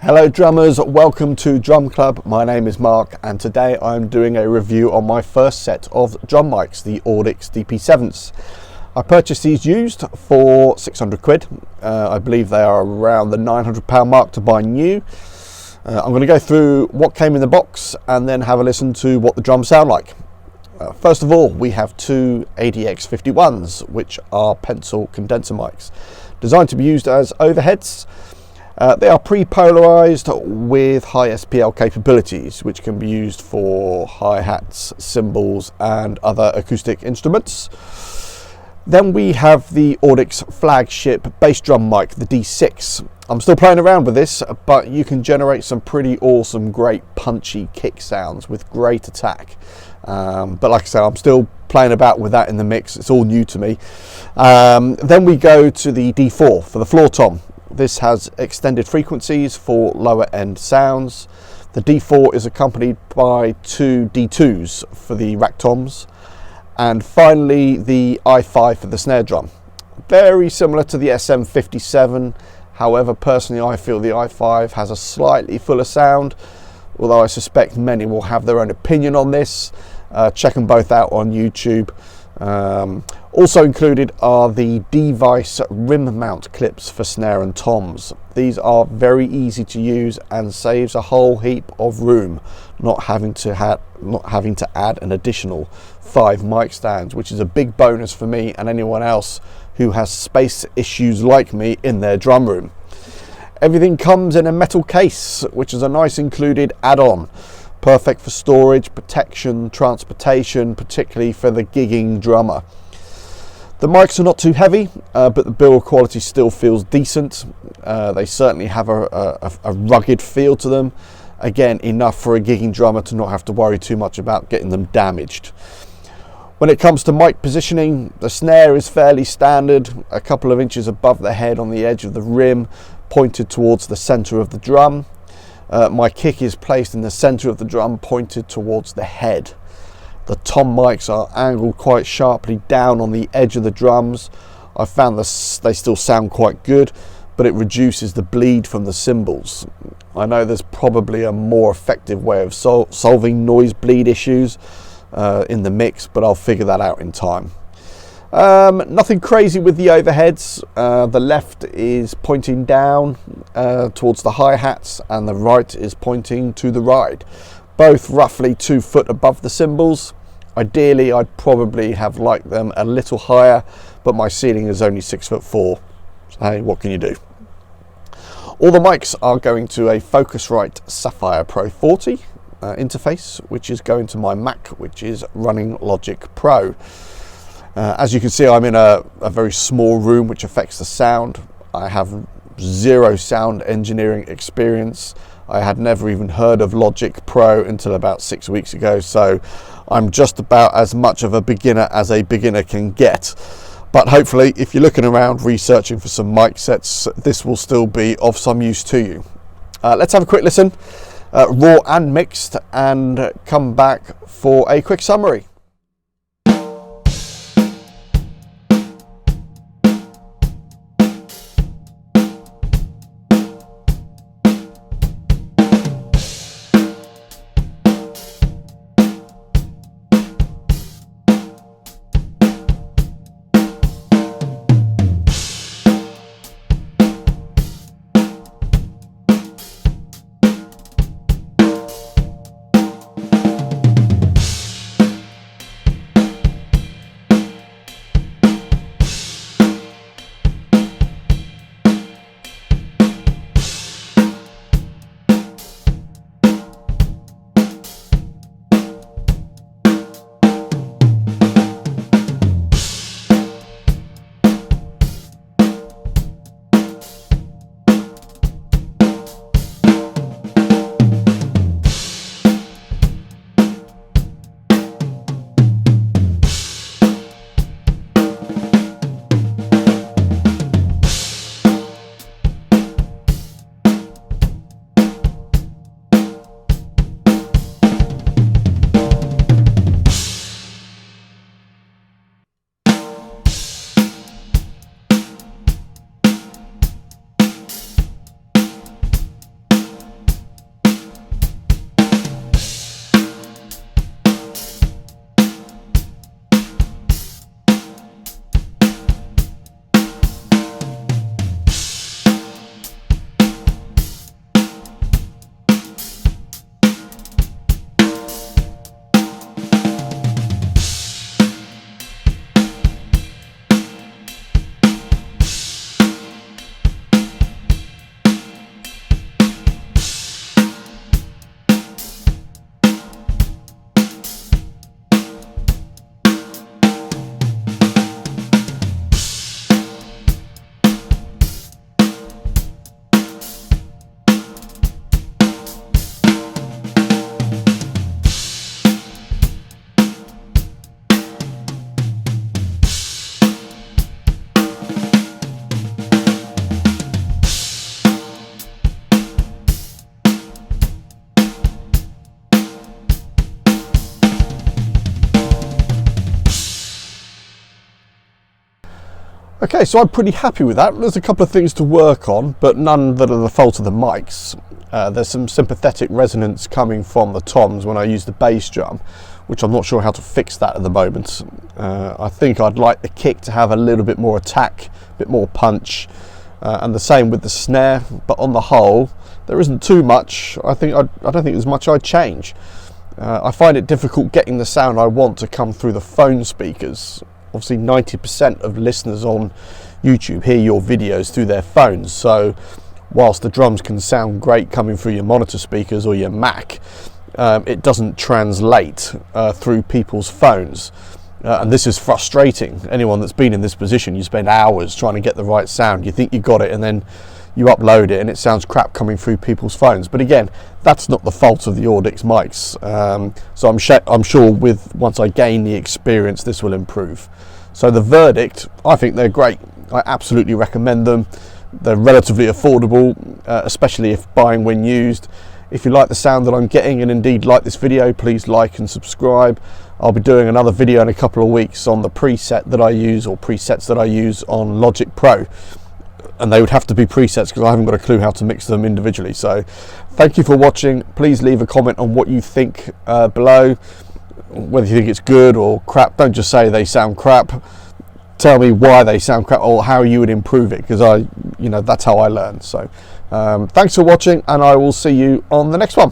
Hello drummers, welcome to Drum Club. My name is Mark and today I'm doing a review on my first set of drum mics, the Audix DP7s. I purchased these used for 600 quid. I believe they are around the £900 mark to buy new. I'm going to go through what came in the box and then have a listen to what the drums sound like. First of all, we have two ADX51s, which are pencil condenser mics, designed to be used as overheads. They are pre-polarized with high SPL capabilities, which can be used for hi-hats, cymbals and other acoustic instruments. Then we have the Audix flagship bass drum mic, the D6. I'm still playing around with this, but you can generate some pretty awesome, great punchy kick sounds with great attack. But like I say, I'm still playing about with that in the mix. It's all new to me. Then we go to the D4 for the floor tom. This has extended frequencies for lower end sounds. The D4 is accompanied by two D2s for the rack toms. And finally the i5 for the snare drum. Very similar to the SM57. However, personally I feel the i5 has a slightly fuller sound, although I suspect many will have their own opinion on this. Check them both out on YouTube. Also included are the device rim mount clips for snare and toms. These are very easy to use and saves a whole heap of room, not having to add an additional 5 mic stands, which is a big bonus for me and anyone else who has space issues like me in their drum room. Everything comes in a metal case, which is a nice included add-on. Perfect for storage, protection, transportation, particularly for the gigging drummer. The mics are not too heavy, but the build quality still feels decent. They certainly have a rugged feel to them. Again, enough for a gigging drummer to not have to worry too much about getting them damaged. When it comes to mic positioning, the snare is fairly standard, a couple of inches above the head on the edge of the rim, pointed towards the center of the drum. My kick is placed in the center of the drum, pointed towards the head. The tom mics are angled quite sharply down on the edge of the drums. I found they still sound quite good, but it reduces the bleed from the cymbals. I know there's probably a more effective way of solving noise bleed issues in the mix, but I'll figure that out in time. Nothing crazy with the overheads. The left is pointing down towards the hi-hats and the right is pointing to the ride. Both roughly 2 foot above the cymbals. Ideally, I'd probably have liked them a little higher, but my ceiling is only 6'4". So hey, what can you do? All the mics are going to a Focusrite Sapphire Pro 40 interface, which is going to my Mac, which is running Logic Pro. As you can see, I'm in a very small room, which affects the sound. I have zero sound engineering experience. I had never even heard of Logic Pro until about 6 weeks ago, so I'm just about as much of a beginner as a beginner can get. But hopefully, if you're looking around researching for some mic sets, this will still be of some use to you. Let's have a quick listen, raw and mixed, and come back for a quick summary. Okay, so I'm pretty happy with that. There's a couple of things to work on, but none that are the fault of the mics. There's some sympathetic resonance coming from the toms when I use the bass drum, which I'm not sure how to fix that at the moment. I think I'd like the kick to have a little bit more attack, a bit more punch, and the same with the snare, but on the whole there isn't too much. I don't think there's much I'd change. I find it difficult getting the sound I want to come through the phone speakers. Obviously 90% of listeners on YouTube hear your videos through their phones, so whilst the drums can sound great coming through your monitor speakers or your Mac, it doesn't translate through people's phones. And this is frustrating. Anyone that's been in this position, you spend hours trying to get the right sound. You think you got it, and then you upload it and it sounds crap coming through people's phones. But again, that's not the fault of the Audix mics. So I'm sure once I gain the experience, this will improve. So the verdict, I think they're great. I absolutely recommend them. They're relatively affordable, especially if buying when used. If you like the sound that I'm getting and indeed like this video, please like and subscribe. I'll be doing another video in a couple of weeks on the preset that I use, or presets that I use on Logic Pro. And they would have to be presets because I haven't got a clue how to mix them individually. So thank you for watching. Please leave a comment on what you think below, whether you think it's good or crap. Don't just say they sound crap. Tell me why they sound crap or how you would improve it, because that's how I learn. So thanks for watching, and I will see you on the next one.